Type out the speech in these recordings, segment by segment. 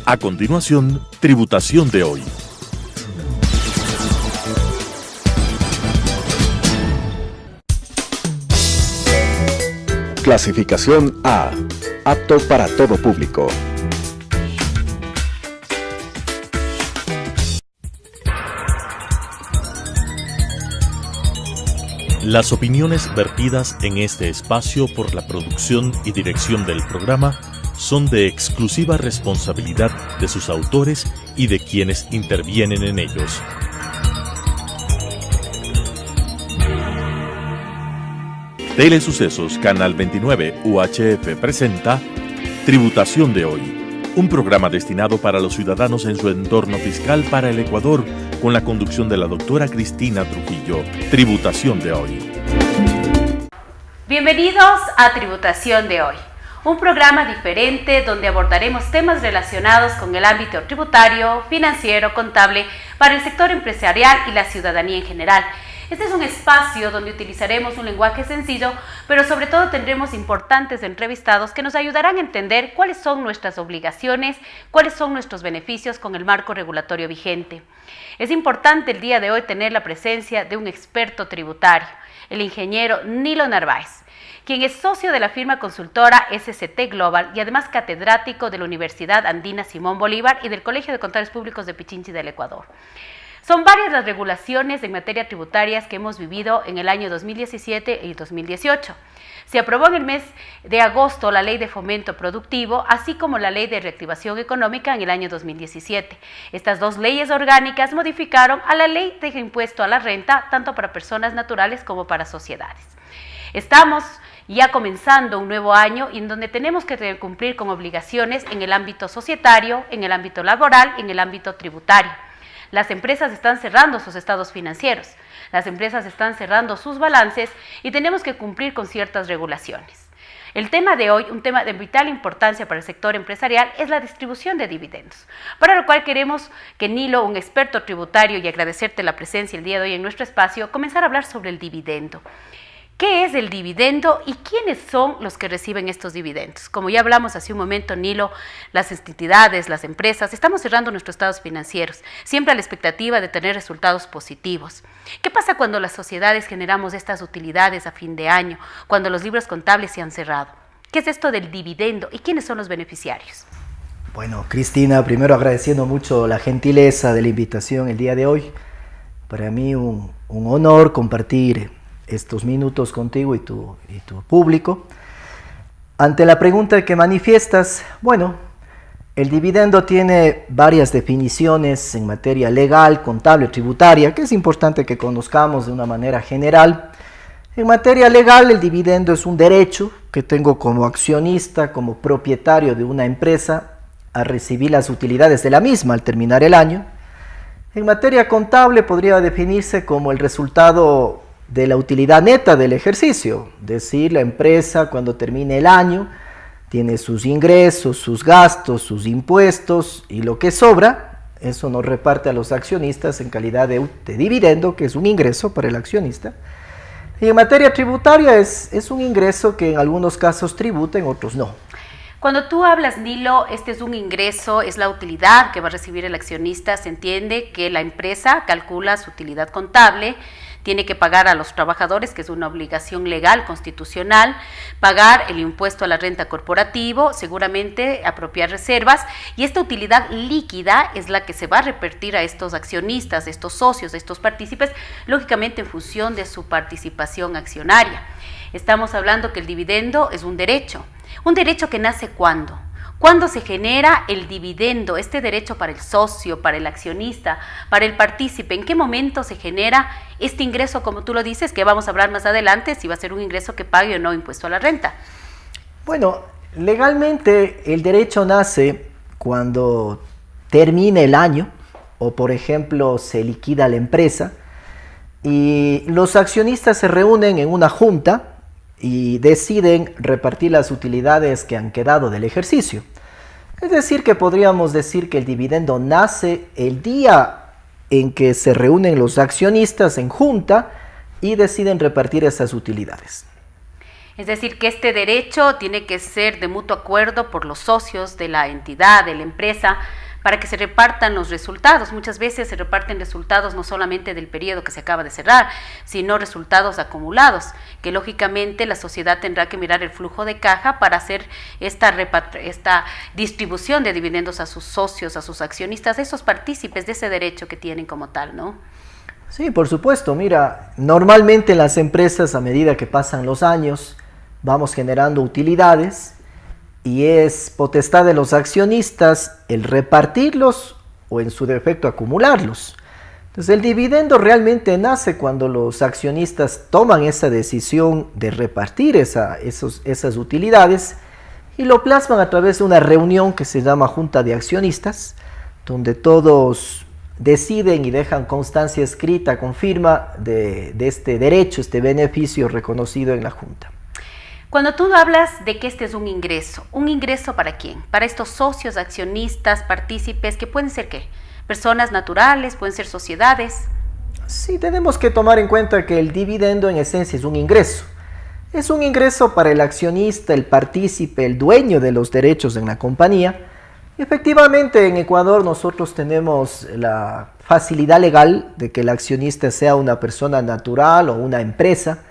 A continuación, Tributación de hoy. Clasificación A. Apto para todo público. Las opiniones vertidas en este espacio por la producción y dirección del programa son de exclusiva responsabilidad de sus autores y de quienes intervienen en ellos. Telesucesos Canal 29 UHF presenta Tributación de hoy, un programa destinado para los ciudadanos en su entorno fiscal para el Ecuador, con la conducción de la doctora Cristina Trujillo. Tributación de hoy. Bienvenidos a Tributación de hoy, un programa diferente donde abordaremos temas relacionados con el ámbito tributario, financiero, contable, para el sector empresarial y la ciudadanía en general. Este es un espacio donde utilizaremos un lenguaje sencillo, pero sobre todo tendremos importantes entrevistados que nos ayudarán a entender cuáles son nuestras obligaciones, cuáles son nuestros beneficios con el marco regulatorio vigente. Es importante el día de hoy tener la presencia de un experto tributario, el ingeniero Nilo Narváez, quien es socio de la firma consultora SCT Global y además catedrático de la Universidad Andina Simón Bolívar y del Colegio de Contadores Públicos de Pichinchi del Ecuador. Son varias las regulaciones en materia tributaria que hemos vivido en el año 2017 y 2018. Se aprobó en el mes de agosto la Ley de Fomento Productivo, así como la Ley de Reactivación Económica en el año 2017. Estas dos leyes orgánicas modificaron a la Ley de Impuesto a la Renta, tanto para personas naturales como para sociedades. Estamos ya comenzando un nuevo año en donde tenemos que cumplir con obligaciones en el ámbito societario, en el ámbito laboral, en el ámbito tributario. Las empresas están cerrando sus estados financieros, las empresas están cerrando sus balances y tenemos que cumplir con ciertas regulaciones. El tema de hoy, un tema de vital importancia para el sector empresarial, es la distribución de dividendos, para lo cual queremos que Nilo, un experto tributario, y agradecerte la presencia el día de hoy en nuestro espacio, comenzar a hablar sobre el dividendo. ¿Qué es el dividendo y quiénes son los que reciben estos dividendos? Como ya hablamos hace un momento, Nilo, las entidades, las empresas, estamos cerrando nuestros estados financieros, siempre a la expectativa de tener resultados positivos. ¿Qué pasa cuando las sociedades generamos estas utilidades a fin de año, cuando los libros contables se han cerrado? ¿Qué es esto del dividendo y quiénes son los beneficiarios? Bueno, Cristina, primero agradeciendo mucho la gentileza de la invitación el día de hoy. Para mí un honor compartir estos minutos contigo y tu público. Ante la pregunta que manifiestas, bueno, el dividendo tiene varias definiciones en materia legal, contable, tributaria, que es importante que conozcamos de una manera general. En materia legal, el dividendo es un derecho que tengo como accionista, como propietario de una empresa, a recibir las utilidades de la misma al terminar el año. En materia contable podría definirse como el resultado de la utilidad neta del ejercicio, es decir, la empresa cuando termine el año tiene sus ingresos, sus gastos, sus impuestos y lo que sobra, eso nos reparte a los accionistas en calidad de dividendo, que es un ingreso para el accionista. Y en materia tributaria es un ingreso que en algunos casos tributa, en otros no. Cuando tú hablas, Nilo, este es un ingreso, es la utilidad que va a recibir el accionista. Se entiende que la empresa calcula su utilidad contable, tiene que pagar a los trabajadores, que es una obligación legal, constitucional, pagar el impuesto a la renta corporativo, seguramente apropiar reservas, y esta utilidad líquida es la que se va a repartir a estos accionistas, estos socios, estos partícipes, lógicamente en función de su participación accionaria. Estamos hablando que el dividendo es un derecho que nace ¿cuándo? ¿Cuándo se genera el dividendo, este derecho para el socio, para el accionista, para el partícipe? ¿En qué momento se genera este ingreso, como tú lo dices, que vamos a hablar más adelante, si va a ser un ingreso que pague o no impuesto a la renta? Bueno, legalmente el derecho nace cuando termina el año o, por ejemplo, se liquida la empresa y los accionistas se reúnen en una junta y deciden repartir las utilidades que han quedado del ejercicio. Es decir, que podríamos decir que el dividendo nace el día en que se reúnen los accionistas en junta y deciden repartir esas utilidades. Es decir, que este derecho tiene que ser de mutuo acuerdo por los socios de la entidad, de la empresa, para que se repartan los resultados. Muchas veces se reparten resultados no solamente del periodo que se acaba de cerrar, sino resultados acumulados, que lógicamente la sociedad tendrá que mirar el flujo de caja para hacer esta distribución de dividendos a sus socios, a sus accionistas, a esos partícipes de ese derecho que tienen como tal, ¿no? Sí, por supuesto. Mira, normalmente en las empresas, a medida que pasan los años, vamos generando utilidades, y es potestad de los accionistas el repartirlos o en su defecto acumularlos. Entonces el dividendo realmente nace cuando los accionistas toman esa decisión de repartir esas utilidades y lo plasman a través de una reunión que se llama Junta de Accionistas, donde todos deciden y dejan constancia escrita con firma de este derecho, este beneficio reconocido en la Junta. Cuando tú hablas de que este es ¿un ingreso para quién? Para estos socios, accionistas, partícipes, que pueden ser ¿qué? Personas naturales, pueden ser sociedades. Sí, tenemos que tomar en cuenta que el dividendo en esencia es un ingreso. Es un ingreso para el accionista, el partícipe, el dueño de los derechos en la compañía. Efectivamente, en Ecuador nosotros tenemos la facilidad legal de que el accionista sea una persona natural o una empresa.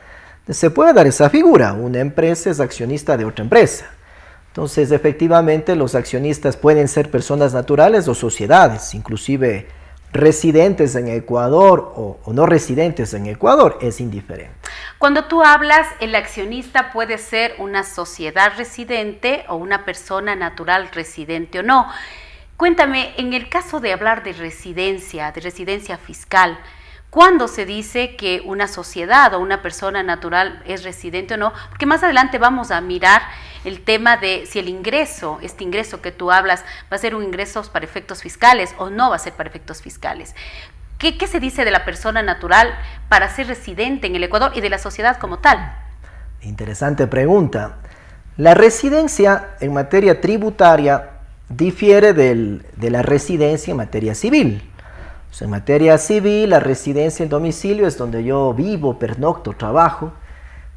Se puede dar esa figura, una empresa es accionista de otra empresa. Entonces, efectivamente, los accionistas pueden ser personas naturales o sociedades, inclusive residentes en Ecuador o no residentes en Ecuador, es indiferente. Cuando tú hablas, el accionista puede ser una sociedad residente o una persona natural residente o no. Cuéntame, en el caso de hablar de residencia fiscal, ¿cuándo se dice que una sociedad o una persona natural es residente o no? Porque más adelante vamos a mirar el tema de si este ingreso que tú hablas, va a ser un ingreso para efectos fiscales o no va a ser para efectos fiscales. ¿Qué se dice de la persona natural para ser residente en el Ecuador y de la sociedad como tal? Interesante pregunta. La residencia en materia tributaria difiere de la residencia en materia civil. En materia civil, la residencia, el domicilio es donde yo vivo, pernocto, trabajo,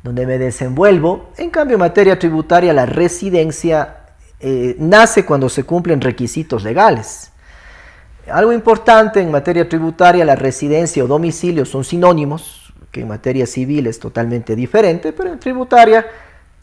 donde me desenvuelvo. En cambio, en materia tributaria, la residencia nace cuando se cumplen requisitos legales. Algo importante en materia tributaria, la residencia o domicilio son sinónimos, que en materia civil es totalmente diferente, pero en tributaria,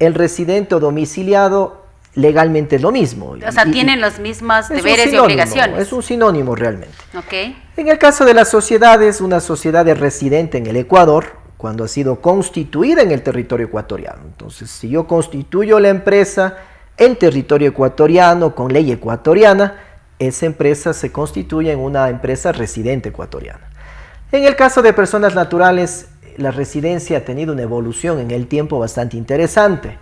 el residente o domiciliado legalmente es lo mismo. O sea, tienen los mismos deberes y obligaciones. Es un sinónimo realmente. Okay. En el caso de las sociedades, una sociedad es residente en el Ecuador cuando ha sido constituida en el territorio ecuatoriano. Entonces, si yo constituyo la empresa en territorio ecuatoriano con ley ecuatoriana, esa empresa se constituye en una empresa residente ecuatoriana. En el caso de personas naturales, la residencia ha tenido una evolución en el tiempo bastante interesante.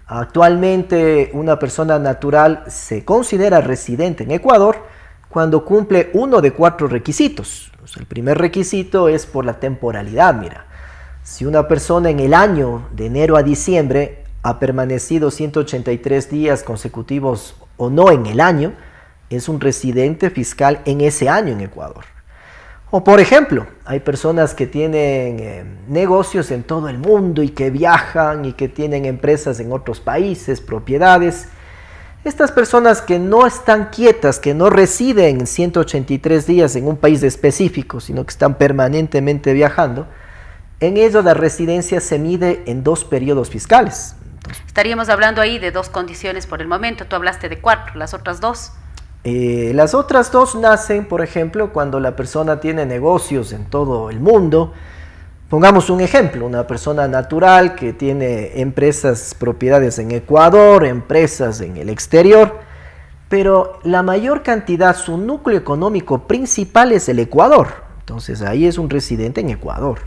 Actualmente una persona natural se considera residente en Ecuador cuando cumple uno de 4 requisitos. O sea, el primer requisito es por la temporalidad. Mira, si una persona en el año de enero a diciembre ha permanecido 183 días consecutivos o no en el año, es un residente fiscal en ese año en Ecuador. O por ejemplo, hay personas que tienen negocios en todo el mundo y que viajan y que tienen empresas en otros países, propiedades. Estas personas que no están quietas, que no residen 183 días en un país específico, sino que están permanentemente viajando, en ellos la residencia se mide en 2 periodos fiscales. Estaríamos hablando ahí de 2 condiciones por el momento. Tú hablaste de 4, las otras 2. Las otras 2 nacen, por ejemplo, cuando la persona tiene negocios en todo el mundo. Pongamos un ejemplo, una persona natural que tiene empresas, propiedades en Ecuador, empresas en el exterior, pero la mayor cantidad, su núcleo económico principal es el Ecuador. Entonces ahí es un residente en Ecuador.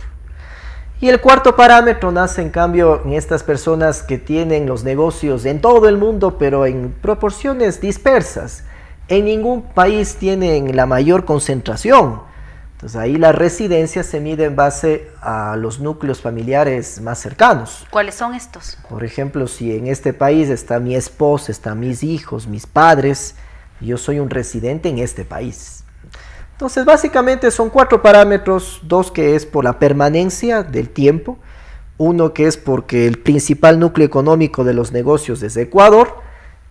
Y el cuarto parámetro nace en cambio en estas personas que tienen los negocios en todo el mundo, pero en proporciones dispersas. En ningún país tienen la mayor concentración. Entonces ahí la residencia se mide en base a los núcleos familiares más cercanos. ¿Cuáles son estos? Por ejemplo, si en este país está mi esposa, están mis hijos, mis padres, yo soy un residente en este país. Entonces básicamente son 4 parámetros, 2 que es por la permanencia del tiempo, Uno que es porque el principal núcleo económico de los negocios es Ecuador,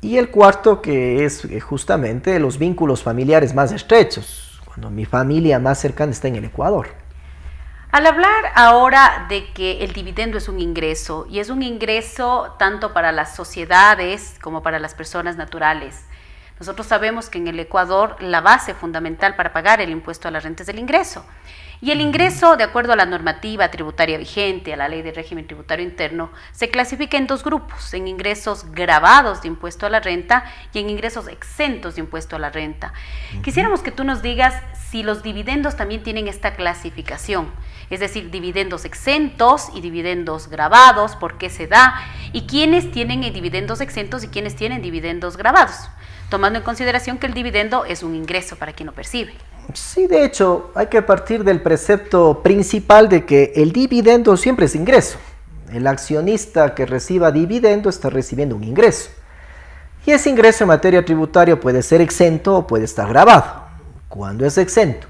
y el cuarto que es justamente los vínculos familiares más estrechos, cuando mi familia más cercana está en el Ecuador. Al hablar ahora de que el dividendo es un ingreso, y es un ingreso tanto para las sociedades como para las personas naturales, nosotros sabemos que en el Ecuador la base fundamental para pagar el impuesto a la renta es el ingreso. Y el ingreso, de acuerdo a la normativa tributaria vigente, a la ley de régimen tributario interno, se clasifica en dos grupos, en ingresos gravados de impuesto a la renta y en ingresos exentos de impuesto a la renta. Quisiéramos que tú nos digas si los dividendos también tienen esta clasificación, es decir, dividendos exentos y dividendos gravados, por qué se da, y quiénes tienen dividendos exentos y quiénes tienen dividendos gravados, tomando en consideración que el dividendo es un ingreso para quien lo percibe. Sí, de hecho, hay que partir del precepto principal de que el dividendo siempre es ingreso. El accionista que reciba dividendo está recibiendo un ingreso. Y ese ingreso en materia tributaria puede ser exento o puede estar gravado. ¿Cuándo es exento?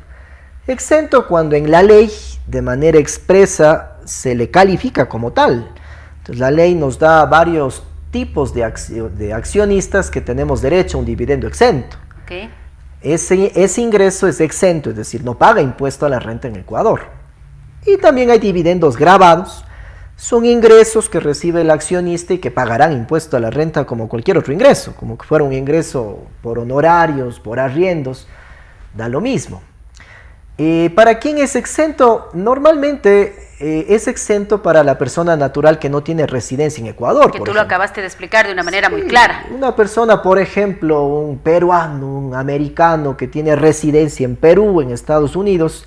Exento cuando en la ley, de manera expresa, se le califica como tal. Entonces, la ley nos da varios tipos de accionistas que tenemos derecho a un dividendo exento. Okay. Ese ingreso es exento, es decir, no paga impuesto a la renta en Ecuador. Y también hay dividendos gravados, son ingresos que recibe el accionista y que pagarán impuesto a la renta como cualquier otro ingreso, como que fuera un ingreso por honorarios, por arriendos, da lo mismo. ¿Para quién es exento? Normalmente es exento para la persona natural que no tiene residencia en Ecuador. Que tú lo acabaste de explicar de una manera muy clara. Una persona, por ejemplo, un peruano, un americano que tiene residencia en Perú, en Estados Unidos,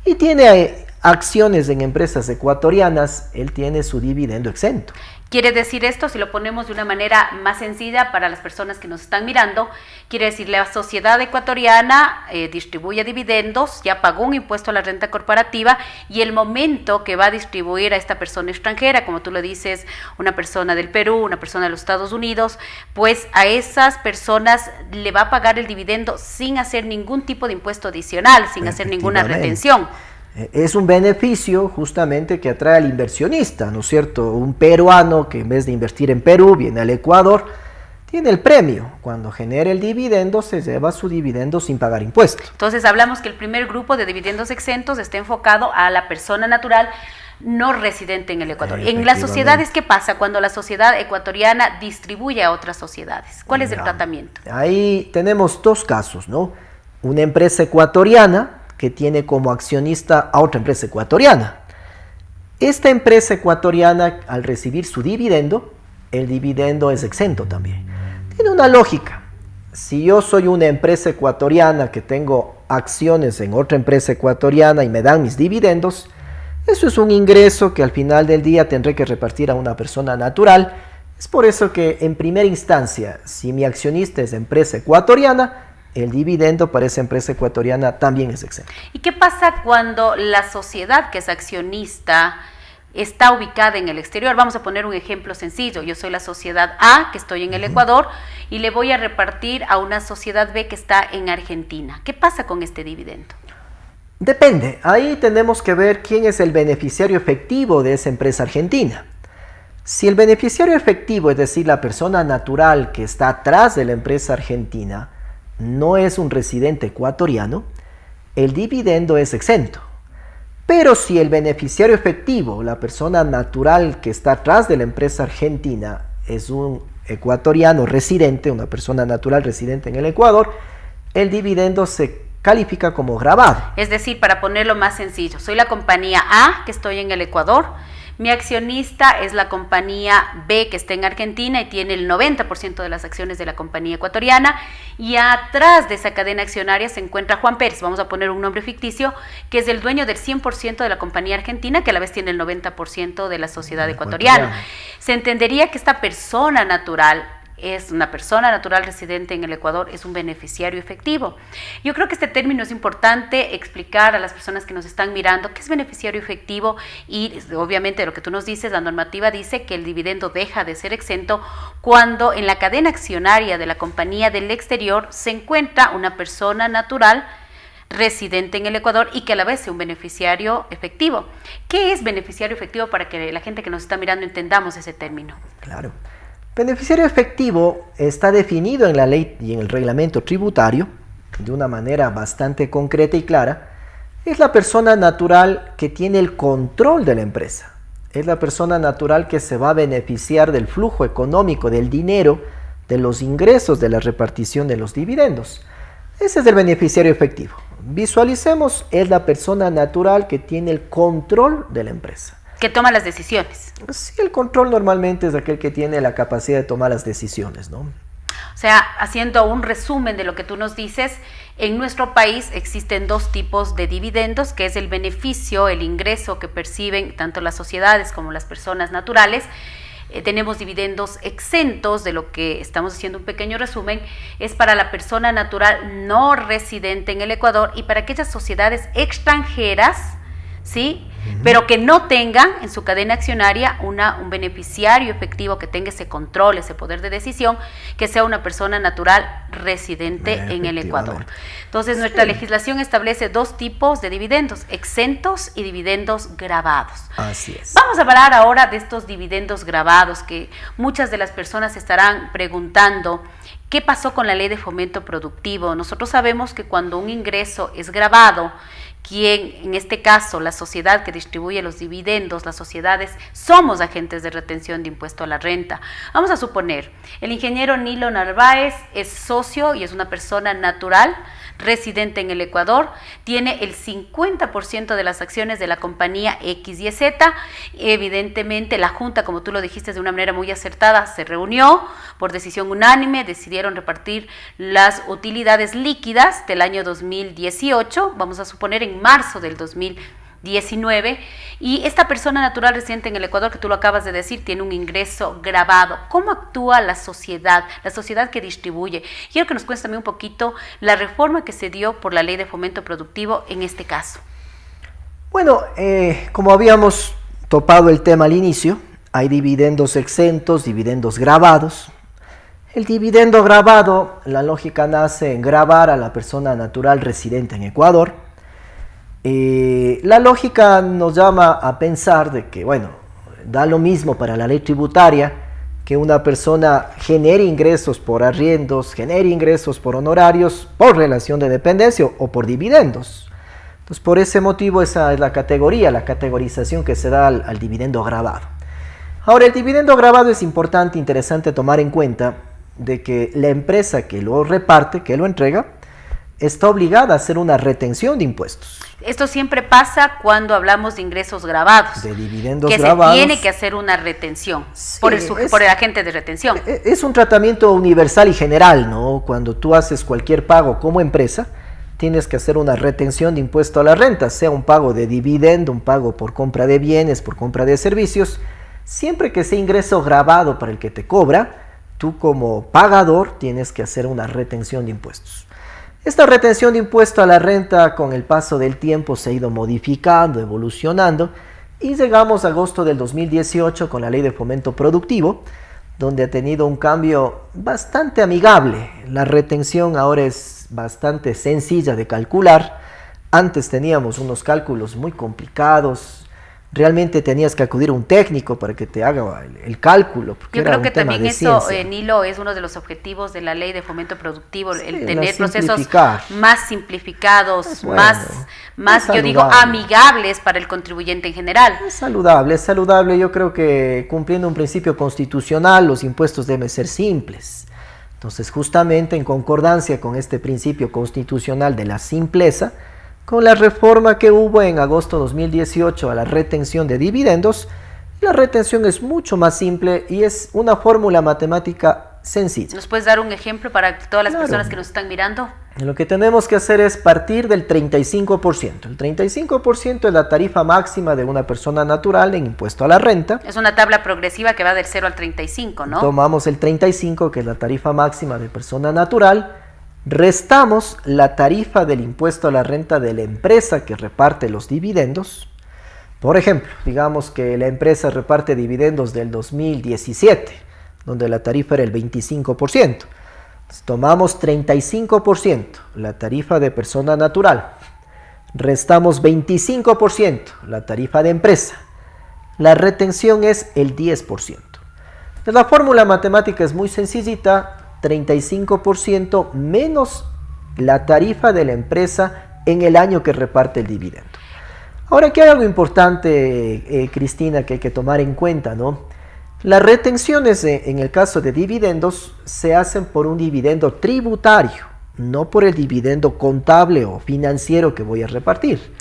y tiene acciones en empresas ecuatorianas, él tiene su dividendo exento. Quiere decir esto, si lo ponemos de una manera más sencilla para las personas que nos están mirando, quiere decir la sociedad ecuatoriana distribuye dividendos, ya pagó un impuesto a la renta corporativa y el momento que va a distribuir a esta persona extranjera, como tú lo dices, una persona del Perú, una persona de los Estados Unidos, pues a esas personas le va a pagar el dividendo sin hacer ningún tipo de impuesto adicional, sin hacer ninguna retención. Es un beneficio justamente que atrae al inversionista, ¿no es cierto? Un peruano que en vez de invertir en Perú viene al Ecuador, tiene el premio. Cuando genera el dividendo, se lleva su dividendo sin pagar impuestos. Entonces hablamos que el primer grupo de dividendos exentos está enfocado a la persona natural no residente en el Ecuador. En las sociedades, ¿qué pasa cuando la sociedad ecuatoriana distribuye a otras sociedades? ¿Cuál es el tratamiento? Ahí tenemos dos casos, ¿no? Una empresa ecuatoriana que tiene como accionista a otra empresa ecuatoriana. Esta empresa ecuatoriana, al recibir su dividendo, el dividendo es exento también. Tiene una lógica. Si yo soy una empresa ecuatoriana que tengo acciones en otra empresa ecuatoriana y me dan mis dividendos, eso es un ingreso que al final del día tendré que repartir a una persona natural. Es por eso que en primera instancia, si mi accionista es empresa ecuatoriana, el dividendo para esa empresa ecuatoriana también es exento. ¿Y qué pasa cuando la sociedad que es accionista está ubicada en el exterior? Vamos a poner un ejemplo sencillo. Yo soy la sociedad A, que estoy en el Ecuador, y le voy a repartir a una sociedad B que está en Argentina. ¿Qué pasa con este dividendo? Depende. Ahí tenemos que ver quién es el beneficiario efectivo de esa empresa argentina. Si el beneficiario efectivo, es decir, la persona natural que está atrás de la empresa argentina, no es un residente ecuatoriano, el dividendo es exento. Pero si el beneficiario efectivo, la persona natural que está atrás de la empresa argentina, es un ecuatoriano residente, una persona natural residente en el Ecuador, el dividendo se califica como gravado. Es decir, para ponerlo más sencillo, soy la compañía A, que estoy en el Ecuador, mi accionista es la compañía B, que está en Argentina y tiene el 90% de las acciones de la compañía ecuatoriana, y atrás de esa cadena accionaria se encuentra Juan Pérez, vamos a poner un nombre ficticio, que es el dueño del 100% de la compañía argentina, que a la vez tiene el 90% de la sociedad ecuatoriana. Se entendería que esta persona natural es una persona natural residente en el Ecuador, es un beneficiario efectivo. Yo creo que este término es importante explicar a las personas que nos están mirando qué es beneficiario efectivo, y obviamente lo que tú nos dices, la normativa dice que el dividendo deja de ser exento cuando en la cadena accionaria de la compañía del exterior se encuentra una persona natural residente en el Ecuador y que a la vez sea un beneficiario efectivo. ¿Qué es beneficiario efectivo para que la gente que nos está mirando entendamos ese término? Claro. Beneficiario efectivo está definido en la ley y en el reglamento tributario de una manera bastante concreta y clara. Es la persona natural que tiene el control de la empresa. Es la persona natural que se va a beneficiar del flujo económico, del dinero, de los ingresos, de la repartición de los dividendos. Ese es el beneficiario efectivo. Visualicemos, es la persona natural que tiene el control de la empresa. Que toma las decisiones. Sí, el control normalmente es aquel que tiene la capacidad de tomar las decisiones, ¿no? O sea, haciendo un resumen de lo que tú nos dices, en nuestro país existen dos tipos de dividendos, que es el beneficio, el ingreso que perciben tanto las sociedades como las personas naturales. Tenemos dividendos exentos, de lo que estamos haciendo un pequeño resumen, es para la persona natural no residente en el Ecuador y para aquellas sociedades extranjeras, ¿sí? Pero que no tengan en su cadena accionaria un beneficiario efectivo que tenga ese control, ese poder de decisión, que sea una persona natural residente en el Ecuador. Entonces, nuestra legislación establece dos tipos de dividendos, exentos y dividendos grabados. Así es. Vamos a hablar ahora de estos dividendos grabados, que muchas de las personas estarán preguntando, ¿qué pasó con la ley de fomento productivo? Nosotros sabemos que cuando un ingreso es grabado, quien, en este caso, la sociedad que distribuye los dividendos, las sociedades, somos agentes de retención de impuesto a la renta. Vamos a suponer, el ingeniero Nilo Narváez es socio y es una persona natural, residente en el Ecuador, tiene el 50% de las acciones de la compañía XYZ. Evidentemente, la Junta, como tú lo dijiste de una manera muy acertada, se reunió por decisión unánime, decidieron repartir las utilidades líquidas del año 2018, vamos a suponer en marzo del 2019, y esta persona natural residente en el Ecuador, que tú lo acabas de decir, tiene un ingreso grabado. ¿Cómo actúa la sociedad que distribuye? Quiero que nos cuentes también un poquito la reforma que se dio por la ley de fomento productivo en este caso. Bueno, como habíamos topado el tema al inicio, hay dividendos exentos, dividendos grabados. El dividendo grabado, la lógica nace en gravar a la persona natural residente en Ecuador. La lógica nos llama a pensar de que, bueno, da lo mismo para la ley tributaria que una persona genere ingresos por arriendos, genere ingresos por honorarios, por relación de dependencia o por dividendos. Entonces, por ese motivo, esa es la categorización que se da al dividendo grabado. Ahora, el dividendo grabado es importante, interesante tomar en cuenta de que la empresa que lo reparte, que lo entrega, está obligada a hacer una retención de impuestos. Esto siempre pasa cuando hablamos de ingresos grabados. De dividendos que grabados. Se tiene que hacer una retención Sí, por el agente de retención. Es un tratamiento universal y general, ¿no? Cuando tú haces cualquier pago como empresa, tienes que hacer una retención de impuesto a la renta, sea un pago de dividendo, un pago por compra de bienes, por compra de servicios. Siempre que sea ingreso grabado para el que te cobra, tú como pagador tienes que hacer una retención de impuestos. Esta retención de impuesto a la renta con el paso del tiempo se ha ido modificando, evolucionando, y llegamos a agosto del 2018 con la ley de fomento productivo, donde ha tenido un cambio bastante amigable. La retención ahora es bastante sencilla de calcular. Antes teníamos unos cálculos muy complicados. Realmente tenías que acudir a un técnico para que te haga el cálculo. Yo creo que también eso, Nilo, es uno de los objetivos de la ley de fomento productivo, sí, el tener procesos más simplificados, más yo digo, amigables para el contribuyente en general. Es saludable. Yo creo que cumpliendo un principio constitucional, los impuestos deben ser simples. Entonces, justamente en concordancia con este principio constitucional de la simpleza, con la reforma que hubo en agosto de 2018 a la retención de dividendos, la retención es mucho más simple y es una fórmula matemática sencilla. ¿Nos puedes dar un ejemplo para todas las personas que nos están mirando? Lo que tenemos que hacer es partir del 35%. El 35% es la tarifa máxima de una persona natural en impuesto a la renta. Es una tabla progresiva que va del 0 al 35, ¿no? Tomamos el 35, que es la tarifa máxima de persona natural, restamos la tarifa del impuesto a la renta de la empresa que reparte los dividendos. Por ejemplo, digamos que la empresa reparte dividendos del 2017, donde la tarifa era el 25%. Tomamos 35%, la tarifa de persona natural. Restamos 25%, la tarifa de empresa. La retención es el 10%. La fórmula matemática es muy sencillita, 35% menos la tarifa de la empresa en el año que reparte el dividendo. Ahora, aquí hay algo importante, Cristina, que hay que tomar en cuenta, ¿no? Las retenciones en el caso de dividendos se hacen por un dividendo tributario, no por el dividendo contable o financiero que voy a repartir.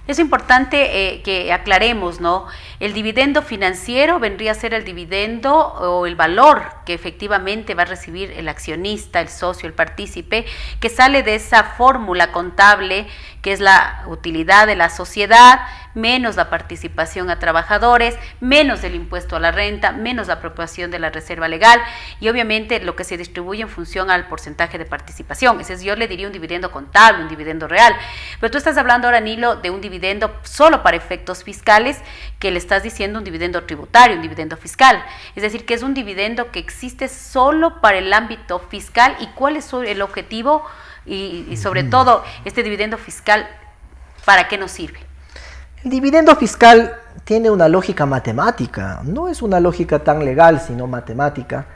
Es importante que aclaremos, ¿no? El dividendo financiero vendría a ser el dividendo o el valor que efectivamente va a recibir el accionista, el socio, el partícipe, que sale de esa fórmula contable que es la utilidad de la sociedad, menos la participación a trabajadores, menos el impuesto a la renta, menos la apropiación de la reserva legal y obviamente lo que se distribuye en función al porcentaje de participación. Ese es, yo le diría un dividendo contable, un dividendo real. Pero tú estás hablando ahora, Nilo, de un dividendo solo para efectos fiscales, que le estás diciendo un dividendo tributario, un dividendo fiscal. Es decir, que es un dividendo que existe solo para el ámbito fiscal. ¿Y cuál es el objetivo? Y sobre todo, este dividendo fiscal, ¿para qué nos sirve? El dividendo fiscal tiene una lógica matemática, no es una lógica tan legal, sino matemática.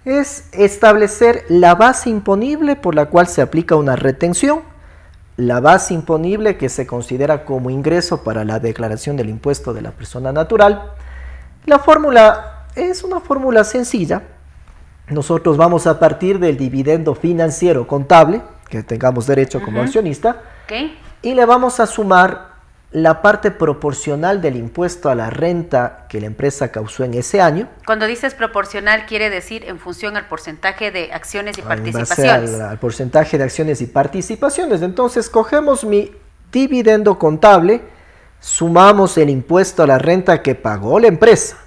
Es establecer la base imponible por la cual se aplica una retención, la base imponible que se considera como ingreso para la declaración del impuesto de la persona natural. La fórmula es una fórmula sencilla. Nosotros vamos a partir del dividendo financiero contable, que tengamos derecho como accionista, y le vamos a sumar la parte proporcional del impuesto a la renta que la empresa causó en ese año. Cuando dices proporcional, quiere decir en función al porcentaje de acciones y participaciones. Al porcentaje de acciones y participaciones. Entonces, cogemos mi dividendo contable, sumamos el impuesto a la renta que pagó la empresa,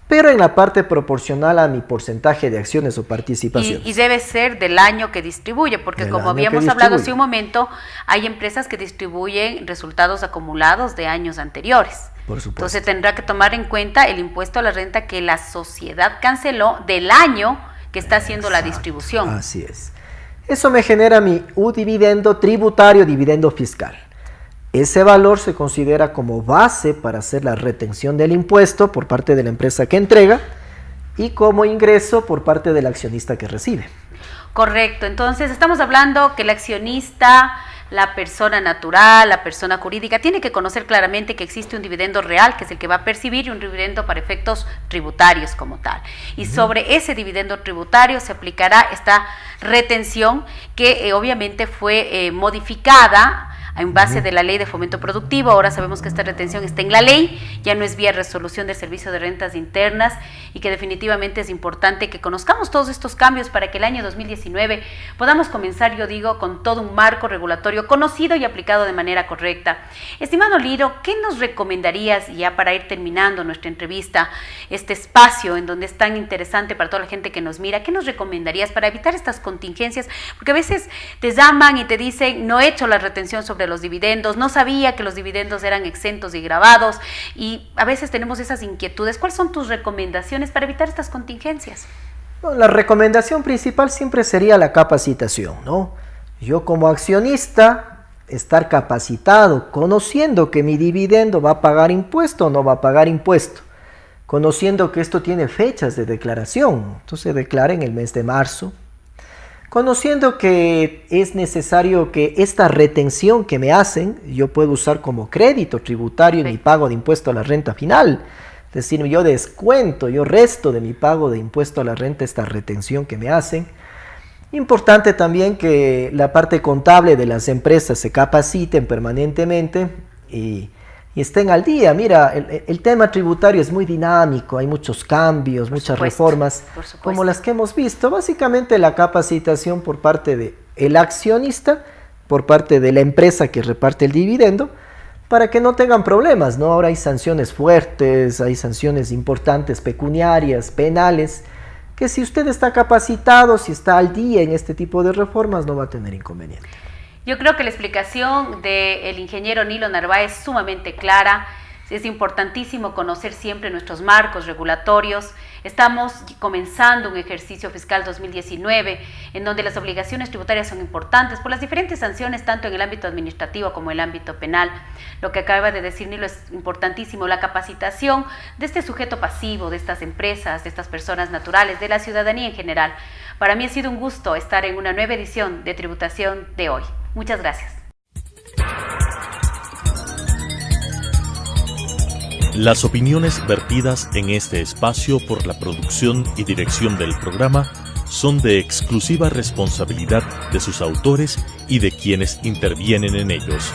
pero en la parte proporcional a mi porcentaje de acciones o participaciones. Y debe ser del año que distribuye, porque como habíamos hablado hace un momento, hay empresas que distribuyen resultados acumulados de años anteriores. Por supuesto. Entonces tendrá que tomar en cuenta el impuesto a la renta que la sociedad canceló del año que está haciendo la distribución. Así es. Eso me genera mi dividendo tributario, dividendo fiscal. Ese valor se considera como base para hacer la retención del impuesto por parte de la empresa que entrega y como ingreso por parte del accionista que recibe. Correcto, entonces estamos hablando que el accionista, la persona natural, la persona jurídica, tiene que conocer claramente que existe un dividendo real, que es el que va a percibir, y un dividendo para efectos tributarios como tal. Y sobre ese dividendo tributario se aplicará esta retención que obviamente fue modificada en base de la Ley de Fomento Productivo. Ahora sabemos que esta retención está en la ley, ya no es vía resolución del Servicio de Rentas Internas, y que definitivamente es importante que conozcamos todos estos cambios para que el año 2019 podamos comenzar, yo digo, con todo un marco regulatorio conocido y aplicado de manera correcta. Estimado Liro, ¿qué nos recomendarías, ya para ir terminando nuestra entrevista, este espacio en donde es tan interesante para toda la gente que nos mira, qué nos recomendarías para evitar estas contingencias? Porque a veces te llaman y te dicen, no he hecho la retención sobre los dividendos, no sabía que los dividendos eran exentos y gravados, y a veces tenemos esas inquietudes. ¿Cuáles son tus recomendaciones para evitar estas contingencias? Bueno, la recomendación principal siempre sería la capacitación, ¿no? Yo como accionista, estar capacitado, conociendo que mi dividendo va a pagar impuesto o no va a pagar impuesto, conociendo que esto tiene fechas de declaración, entonces declara en el mes de marzo, conociendo que es necesario que esta retención que me hacen, yo puedo usar como crédito tributario en mi pago de impuesto a la renta final. Es decir, yo descuento, yo resto de mi pago de impuesto a la renta esta retención que me hacen. Importante también que la parte contable de las empresas se capaciten permanentemente y estén al día. Mira, el tema tributario es muy dinámico, hay muchos cambios, muchas reformas, como las que hemos visto. Básicamente la capacitación por parte del accionista, por parte de la empresa que reparte el dividendo, para que no tengan problemas, ¿no? Ahora hay sanciones fuertes, hay sanciones importantes, pecuniarias, penales, que si usted está capacitado, si está al día en este tipo de reformas, no va a tener inconveniente. Yo creo que la explicación del ingeniero Nilo Narváez es sumamente clara. Es importantísimo conocer siempre nuestros marcos regulatorios. Estamos comenzando un ejercicio fiscal 2019 en donde las obligaciones tributarias son importantes por las diferentes sanciones tanto en el ámbito administrativo como en el ámbito penal. Lo que acaba de decir Nilo es importantísimo, la capacitación de este sujeto pasivo, de estas empresas, de estas personas naturales, de la ciudadanía en general. Para mí ha sido un gusto estar en una nueva edición de Tributación de hoy. Muchas gracias. Las opiniones vertidas en este espacio por la producción y dirección del programa son de exclusiva responsabilidad de sus autores y de quienes intervienen en ellos.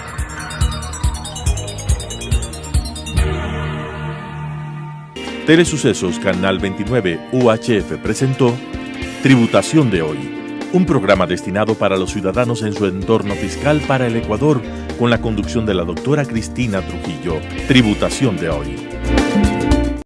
Telesucesos Canal 29 UHF presentó Tributación de hoy, un programa destinado para los ciudadanos en su entorno fiscal para el Ecuador, con la conducción de la doctora Cristina Trujillo. Tributación de hoy.